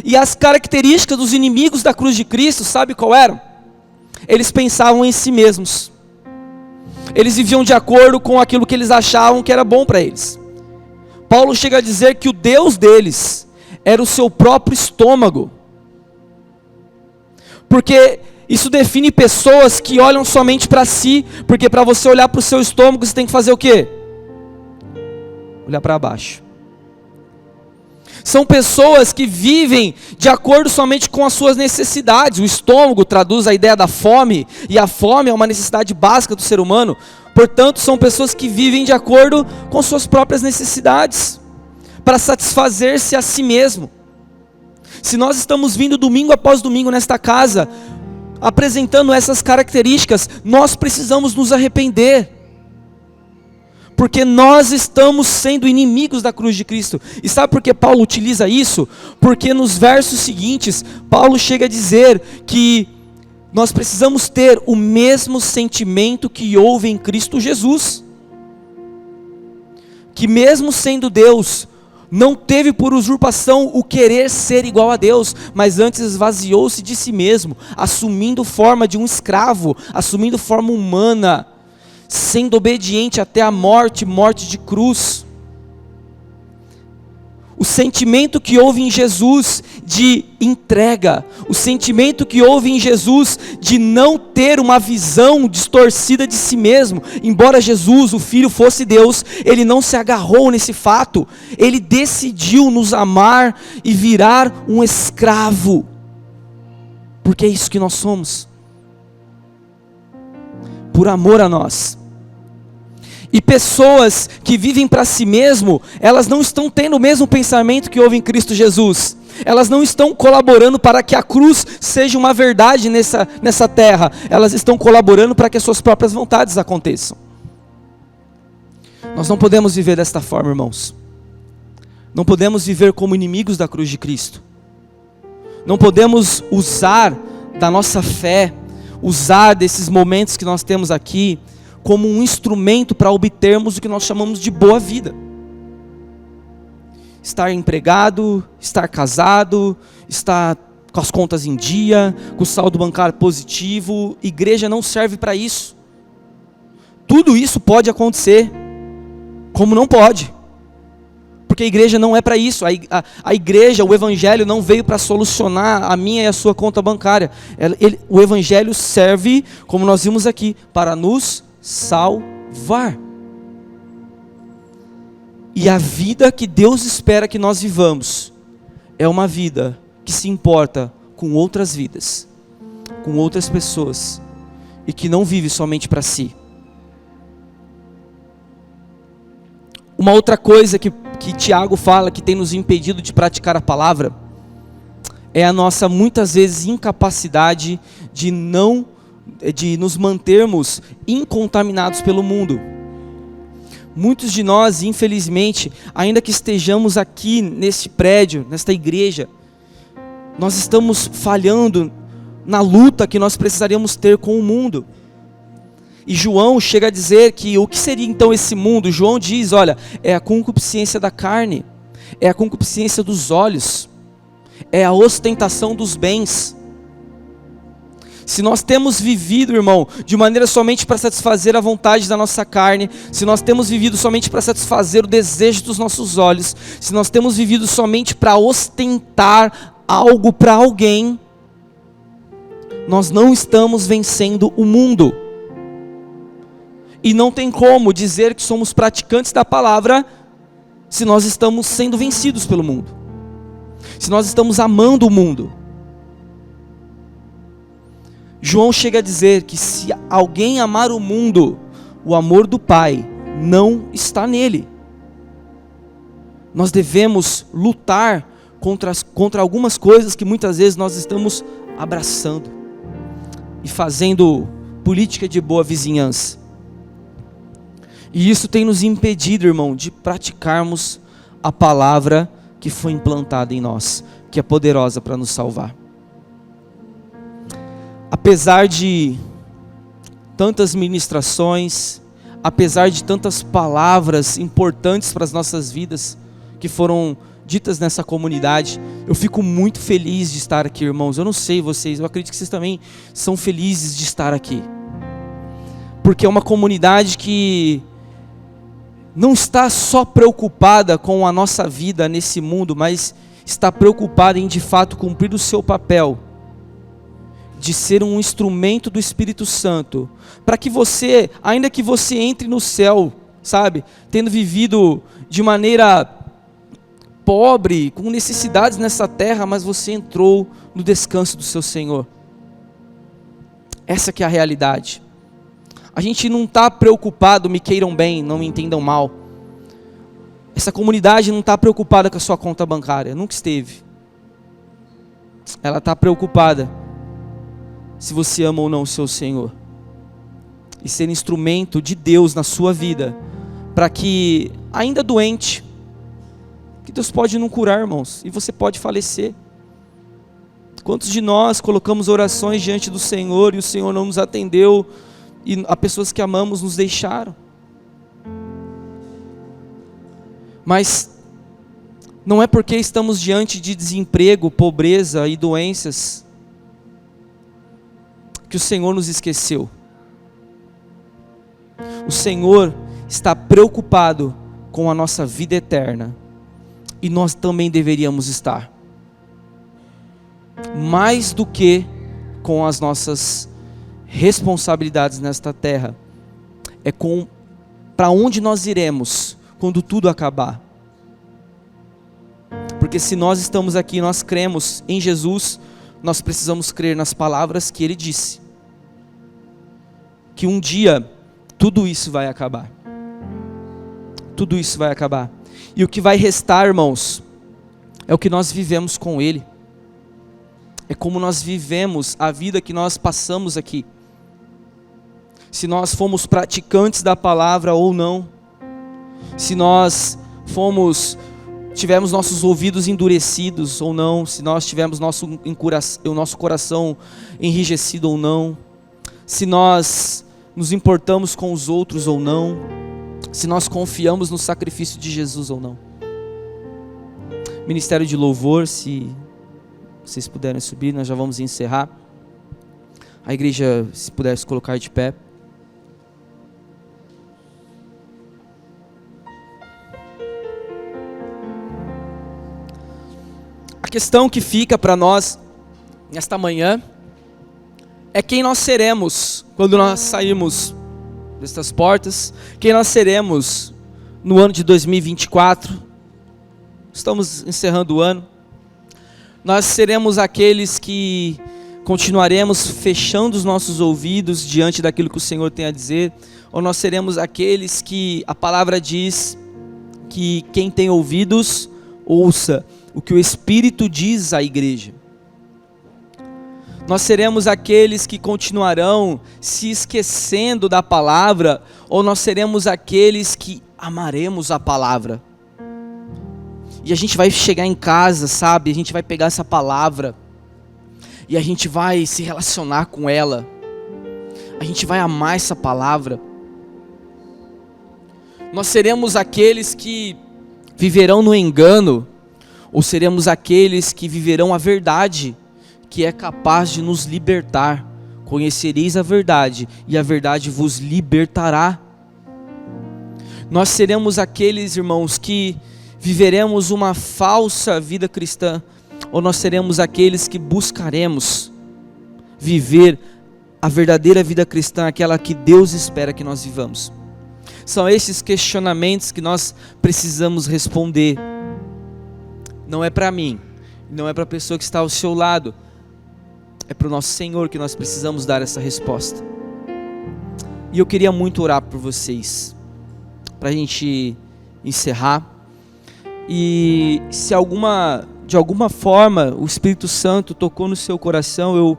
E as características dos inimigos da cruz de Cristo, sabe qual eram? Eles pensavam em si mesmos. Eles viviam de acordo com aquilo que eles achavam que era bom para eles. Paulo chega a dizer que o Deus deles era o seu próprio estômago. Porque isso define pessoas que olham somente para si, porque para você olhar para o seu estômago, você tem que fazer o quê? Olhar para baixo. São pessoas que vivem de acordo somente com as suas necessidades. O estômago traduz a ideia da fome, e a fome é uma necessidade básica do ser humano. Portanto, são pessoas que vivem de acordo com suas próprias necessidades, para satisfazer-se a si mesmo. Se nós estamos vindo domingo após domingo nesta casa, apresentando essas características, nós precisamos nos arrepender. Porque nós estamos sendo inimigos da cruz de Cristo. E sabe por que Paulo utiliza isso? Porque nos versos seguintes, Paulo chega a dizer que nós precisamos ter o mesmo sentimento que houve em Cristo Jesus. Que mesmo sendo Deus, não teve por usurpação o querer ser igual a Deus, mas antes esvaziou-se de si mesmo, assumindo forma de um escravo, assumindo forma humana, sendo obediente até a morte, morte de cruz. O sentimento que houve em Jesus de entrega, o sentimento que houve em Jesus de não ter uma visão distorcida de si mesmo, embora Jesus, o Filho, fosse Deus, ele não se agarrou nesse fato, ele decidiu nos amar e virar um escravo, porque é isso que nós somos, por amor a nós. E pessoas que vivem para si mesmo, elas não estão tendo o mesmo pensamento que houve em Cristo Jesus. Elas não estão colaborando para que a cruz seja uma verdade nessa terra. Elas estão colaborando para que as suas próprias vontades aconteçam. Nós não podemos viver desta forma, irmãos. Não podemos viver como inimigos da cruz de Cristo. Não podemos usar da nossa fé, usar desses momentos que nós temos aqui, como um instrumento para obtermos o que nós chamamos de boa vida. Estar empregado, estar casado, estar com as contas em dia, com o saldo bancário positivo. Igreja não serve para isso. Tudo isso pode acontecer, como não pode. Porque a igreja não é para isso. A igreja, o evangelho não veio para solucionar a minha e a sua conta bancária. O evangelho serve, como nós vimos aqui, para nos salvar. E a vida que Deus espera que nós vivamos é uma vida que se importa com outras vidas, com outras pessoas, e que não vive somente para si. Uma outra coisa que Tiago fala que tem nos impedido de praticar a palavra é a nossa, muitas vezes, incapacidade de nos mantermos incontaminados pelo mundo. Muitos de nós, infelizmente, ainda que estejamos aqui neste prédio, nesta igreja, nós estamos falhando na luta que nós precisaríamos ter com o mundo. E João chega a dizer que o que seria então esse mundo? João diz, olha, é a concupiscência da carne, é a concupiscência dos olhos, é a ostentação dos bens. Se nós temos vivido, irmão, de maneira somente para satisfazer a vontade da nossa carne, se nós temos vivido somente para satisfazer o desejo dos nossos olhos, se nós temos vivido somente para ostentar algo para alguém, nós não estamos vencendo o mundo. E não tem como dizer que somos praticantes da palavra se nós estamos sendo vencidos pelo mundo, se nós estamos amando o mundo. João chega a dizer que se alguém amar o mundo, o amor do Pai não está nele. Nós devemos lutar contra algumas coisas que muitas vezes nós estamos abraçando e fazendo política de boa vizinhança. E isso tem nos impedido, irmão, de praticarmos a palavra que foi implantada em nós, que é poderosa para nos salvar. Apesar de tantas ministrações, apesar de tantas palavras importantes para as nossas vidas que foram ditas nessa comunidade, eu fico muito feliz de estar aqui, irmãos. Eu não sei vocês, eu acredito que vocês também são felizes de estar aqui, porque é uma comunidade que não está só preocupada com a nossa vida nesse mundo, mas está preocupada em de fato cumprir o seu papel de ser um instrumento do Espírito Santo, para que você, ainda que você entre no céu, sabe, tendo vivido de maneira pobre, com necessidades nessa terra, mas você entrou no descanso do seu Senhor. Essa que é a realidade. A gente não está preocupado, me queiram bem, não me entendam mal. Essa comunidade não está preocupada com a sua conta bancária, nunca esteve. Ela está preocupada se você ama ou não o seu Senhor, e ser instrumento de Deus na sua vida, para que, ainda doente, que Deus pode não curar, irmãos, e você pode falecer. Quantos de nós colocamos orações diante do Senhor e o Senhor não nos atendeu, e as pessoas que amamos nos deixaram? Mas não é porque estamos diante de desemprego, pobreza e doenças que o Senhor nos esqueceu. O Senhor está preocupado com a nossa vida eterna, e nós também deveríamos estar, mais do que com as nossas responsabilidades nesta terra. É com para onde nós iremos quando tudo acabar. Porque se nós estamos aqui, nós cremos em Jesus, nós precisamos crer nas palavras que Ele disse, que um dia tudo isso vai acabar. Tudo isso vai acabar. E o que vai restar, irmãos, é o que nós vivemos com Ele. É como nós vivemos a vida que nós passamos aqui. Se nós fomos praticantes da palavra ou não. Se nós tivemos nossos ouvidos endurecidos ou não. Se nós tivemos o nosso coração enrijecido ou não. Se nós nos importamos com os outros ou não. Se nós confiamos no sacrifício de Jesus ou não. Ministério de louvor, se vocês puderem subir, nós já vamos encerrar. A igreja, se puder se colocar de pé. A questão que fica para nós nesta manhã é quem nós seremos quando nós sairmos destas portas, quem nós seremos no ano de 2024. Estamos encerrando o ano. Nós seremos aqueles que continuaremos fechando os nossos ouvidos diante daquilo que o Senhor tem a dizer, ou nós seremos aqueles que a palavra diz que quem tem ouvidos, ouça o que o Espírito diz à igreja. Nós seremos aqueles que continuarão se esquecendo da palavra, ou nós seremos aqueles que amaremos a palavra. E a gente vai chegar em casa, sabe? A gente vai pegar essa palavra e a gente vai se relacionar com ela. A gente vai amar essa palavra. Nós seremos aqueles que viverão no engano, ou seremos aqueles que viverão a verdade, que é capaz de nos libertar. Conhecereis a verdade, e a verdade vos libertará. Nós seremos aqueles, irmãos, que viveremos uma falsa vida cristã, ou nós seremos aqueles que buscaremos viver a verdadeira vida cristã, aquela que Deus espera que nós vivamos. São esses questionamentos que nós precisamos responder. Não é para mim, não é para a pessoa que está ao seu lado, é para o nosso Senhor que nós precisamos dar essa resposta. E eu queria muito orar por vocês, para a gente encerrar. E se de alguma forma o Espírito Santo tocou no seu coração, eu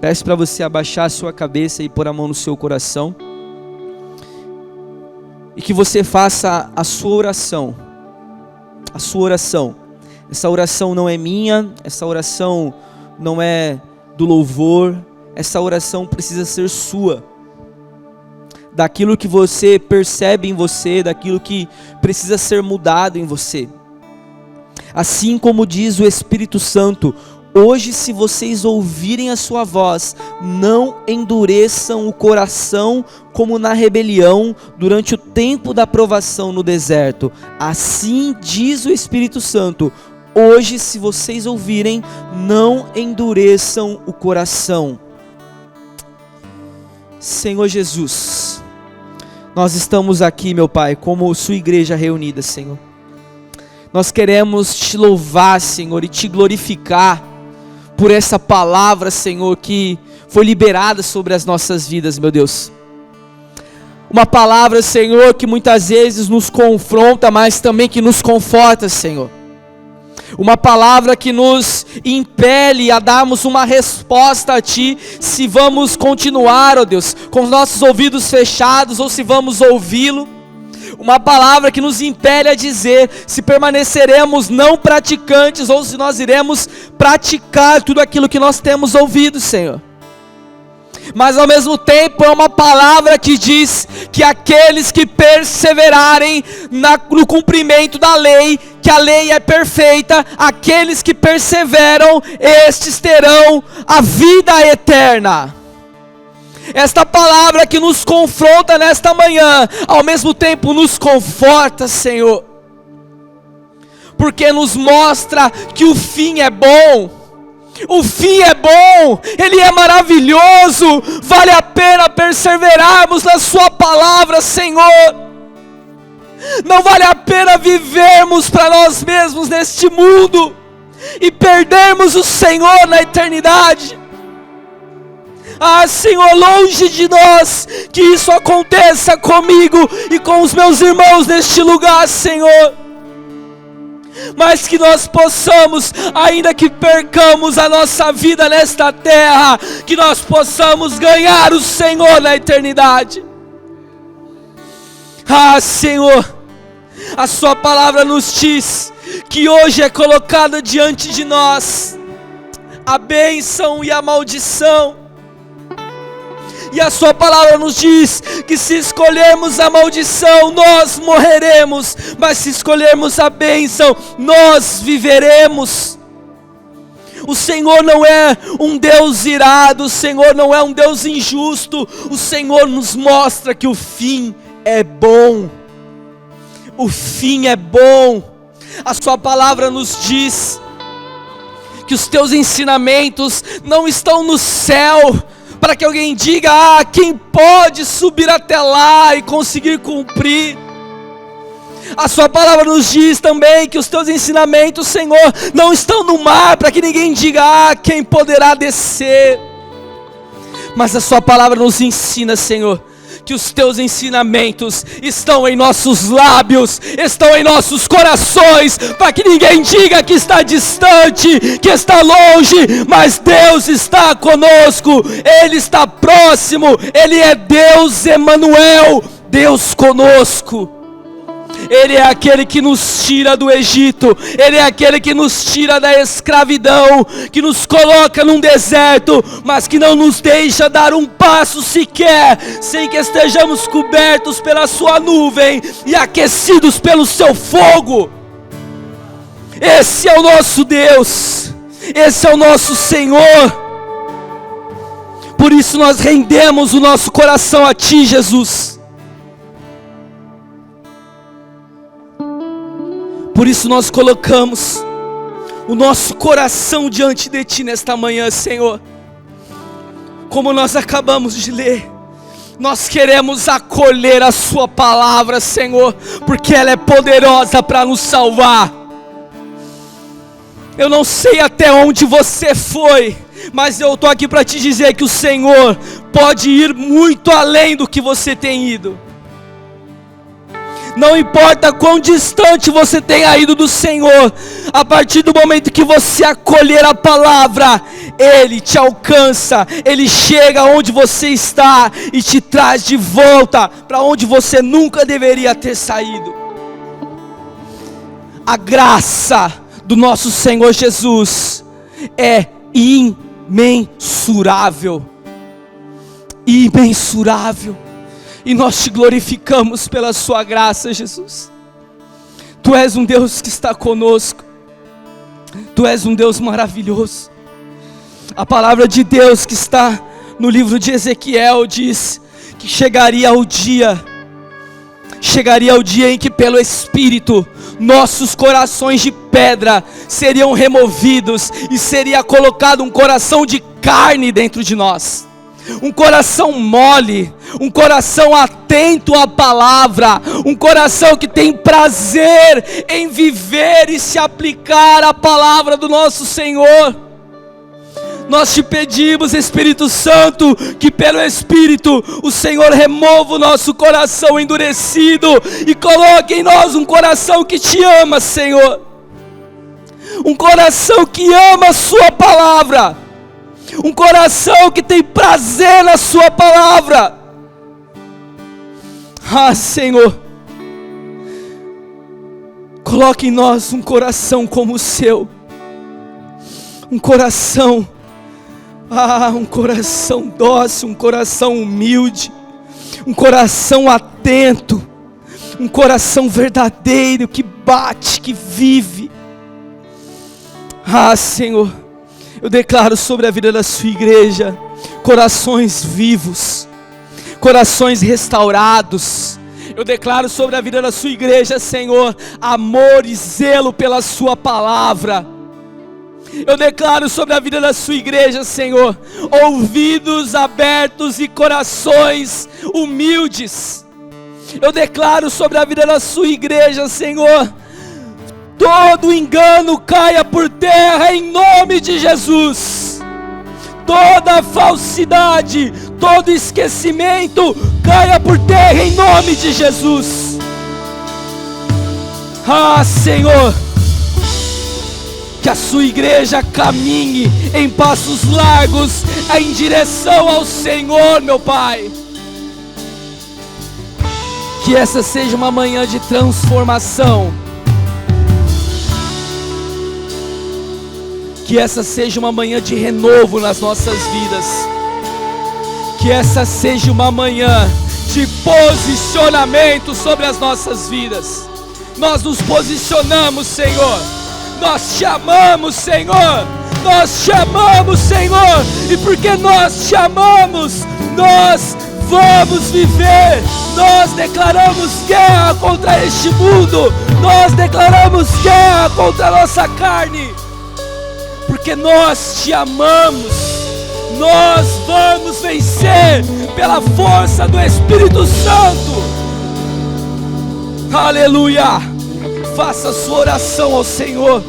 peço para você abaixar a sua cabeça e pôr a mão no seu coração. E que você faça a sua oração. A sua oração. Essa oração não é minha, essa oração não é do louvor, essa oração precisa ser sua. Daquilo que você percebe em você, daquilo que precisa ser mudado em você. Assim como diz o Espírito Santo, hoje, se vocês ouvirem a sua voz, não endureçam o coração como na rebelião durante o tempo da provação no deserto. Assim diz o Espírito Santo, hoje, se vocês ouvirem, não endureçam o coração. Senhor Jesus, nós estamos aqui, meu Pai, como sua igreja reunida, Senhor. Nós queremos te louvar, Senhor, e te glorificar por essa palavra, Senhor, que foi liberada sobre as nossas vidas, meu Deus. Uma palavra, Senhor, que muitas vezes nos confronta, mas também que nos conforta, Senhor. Uma palavra que nos impele a darmos uma resposta a Ti, se vamos continuar, ó Deus, com os nossos ouvidos fechados ou se vamos ouvi-lo. Uma palavra que nos impele a dizer se permaneceremos não praticantes ou se nós iremos praticar tudo aquilo que nós temos ouvido, Senhor. Mas ao mesmo tempo é uma palavra que diz que aqueles que perseverarem no cumprimento da lei, que a lei é perfeita, aqueles que perseveram, estes terão a vida eterna. Esta palavra que nos confronta nesta manhã, ao mesmo tempo nos conforta, Senhor, porque nos mostra que o fim é bom. O fim é bom, Ele é maravilhoso, vale a pena perseverarmos na Sua palavra, Senhor. Não vale a pena vivermos para nós mesmos neste mundo e perdermos o Senhor na eternidade. Ah, Senhor, longe de nós que isso aconteça comigo e com os meus irmãos neste lugar, Senhor. Mas que nós possamos, ainda que percamos a nossa vida nesta terra, que nós possamos ganhar o Senhor na eternidade. Ah, Senhor, a Sua palavra nos diz que hoje é colocada diante de nós a bênção e a maldição. E a Sua palavra nos diz que se escolhermos a maldição, nós morreremos. Mas se escolhermos a bênção, nós viveremos. O Senhor não é um Deus irado, o Senhor não é um Deus injusto. O Senhor nos mostra que o fim é bom. O fim é bom. A Sua palavra nos diz que os Teus ensinamentos não estão no céu, para que alguém diga, quem pode subir até lá e conseguir cumprir? A Sua palavra nos diz também que os Teus ensinamentos, Senhor, não estão no mar, para que ninguém diga, quem poderá descer? Mas a Sua palavra nos ensina, Senhor, que os Teus ensinamentos estão em nossos lábios, estão em nossos corações, para que ninguém diga que está distante, que está longe, mas Deus está conosco, Ele está próximo, Ele é Deus Emanuel, Deus conosco. Ele é aquele que nos tira do Egito, Ele é aquele que nos tira da escravidão, que nos coloca num deserto, mas que não nos deixa dar um passo sequer, sem que estejamos cobertos pela Sua nuvem e aquecidos pelo Seu fogo. Esse é o nosso Deus, esse é o nosso Senhor. Por isso nós rendemos o nosso coração a Ti, Jesus. Por isso nós colocamos o nosso coração diante de Ti nesta manhã, Senhor. Como nós acabamos de ler, nós queremos acolher a Sua palavra, Senhor, porque ela é poderosa para nos salvar. Eu não sei até onde você foi, mas eu estou aqui para te dizer que o Senhor pode ir muito além do que você tem ido. Não importa quão distante você tenha ido do Senhor, a partir do momento que você acolher a palavra, Ele te alcança, Ele chega onde você está e te traz de volta para onde você nunca deveria ter saído. A graça do nosso Senhor Jesus é imensurável. Imensurável. E nós Te glorificamos pela Sua graça, Jesus. Tu és um Deus que está conosco. Tu és um Deus maravilhoso. A palavra de Deus que está no livro de Ezequiel diz que chegaria o dia em que pelo Espírito nossos corações de pedra seriam removidos e seria colocado um coração de carne dentro de nós. Um coração mole, um coração atento à palavra, um coração que tem prazer em viver e se aplicar à palavra do nosso Senhor. Nós Te pedimos, Espírito Santo, que pelo Espírito o Senhor remova o nosso coração endurecido e coloque em nós um coração que Te ama, Senhor. Um coração que ama a Sua palavra. Um coração que tem prazer na Sua palavra. Ah, Senhor, Coloque em nós um coração como o seu. Um coração dócil, um coração humilde, um coração atento, um coração verdadeiro que bate, que vive. Senhor, eu declaro sobre a vida da sua igreja corações vivos, corações restaurados. Eu declaro sobre a vida da sua igreja, Senhor, amor e zelo pela sua palavra. Eu declaro sobre a vida da sua igreja, Senhor, ouvidos abertos e corações humildes. Eu declaro sobre a vida da sua igreja, Senhor, todo engano caia por terra em nome de Jesus. Toda falsidade, todo esquecimento caia por terra em nome de Jesus. Senhor, que a sua igreja caminhe em passos largos em direção ao Senhor, meu Pai. Que essa seja uma manhã de transformação. Que essa seja uma manhã de renovo nas nossas vidas. Que essa seja uma manhã de posicionamento sobre as nossas vidas. Nós nos posicionamos, Senhor. Nós te amamos, Senhor. Nós te amamos, Senhor. E porque nós te amamos, nós vamos viver. Nós declaramos guerra contra este mundo. Nós declaramos guerra contra a nossa carne. Porque nós te amamos. Nós vamos vencer pela força do Espírito Santo. Aleluia. Faça a sua oração ao Senhor.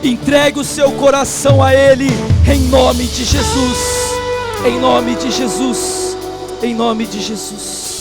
Entregue o seu coração a Ele. Em nome de Jesus. Em nome de Jesus. Em nome de Jesus.